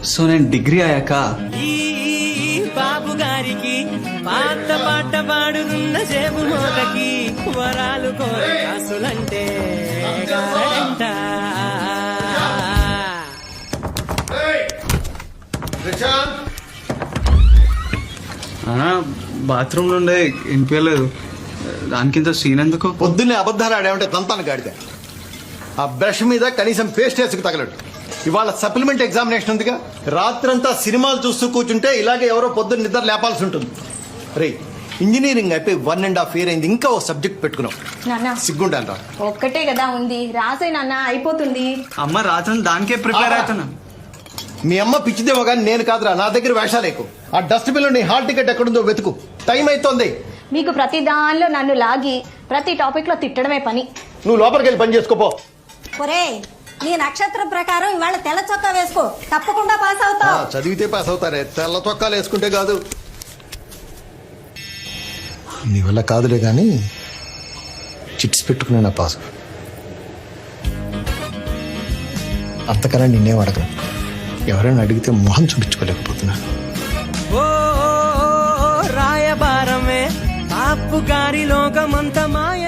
So నేను degree అయ్యాక ఈ బాబు గారికి పాత పాట పాడుతున్న జేబు మోతకి వరాలు కోరే కాసులంటే గారడంట. బాత్రూమ్ నుండే వినిపించలేదు. దానికింత సీన్ ఎందుకు? పొద్దున్నే అబద్ధాలు ఆడేమంటే దంతాను గాడిద. ఆ బ్రష్ మీద కనీసం పేస్ట్ వేసుకు తగలడు. ఇవాళ సప్లిమెంట్ ఎగ్జామినేషన్ ఉందిగా, రాత్రంతా సినిమాలు చూస్తూ కూర్చుంటే ఇలాగే ఎవరో పొద్దున్న నిద్ర లేపాల్సి ఉంటుంది. రే, ఇంజనీరింగ్ అయిపోయి 1.5 year అయింది, ఇంకా ఓ సబ్జెక్ట్ పెట్టుకున్నావు. నాన్న సిగ్గుండాలి రా. ఒక్కటే కదా ఉంది, రాసే నాన్న, అయిపోతుంది. అమ్మ రాత్రి దానికే ప్రిపేర్ అవుతున్నా. మీ అమ్మ పిచ్చిదేమో కానీ నేను కాదురా. నా దగ్గర వేషాలేకు. ఆ డస్ట్బిన్ లో నీ హాల్ టికెట్ ఎక్కడుందో వెతుకు. టైం అవుతోంది. మీకు ప్రతి దానిలో నన్ను లాగి ప్రతి టాపిక్ లో తిట్టడమే పని. నువ్వు లోపలికి వెళ్ళి పని చేసుకోపో. ఒరే, నీ నక్షత్రం ప్రకారం ఇవాళ తెల్ల చొక్కా వేసుకో, తప్పకుండా పాస్ అవుతావు. చదివితే పాస్ అవుతారే, తెల్ల చొక్కాలు వేసుకుంటే కాదు. నీ వల్ల కాదులే కానీ చిట్స్ పెట్టుకునే నా పాస్. అంతకన్నా నిన్నేం అడగను. ఎవరైనా అడిగితే మొహం చూపించుకోలేకపోతున్నా. ఓ రాయబారమే బాపు గారి లోకమంత మాయ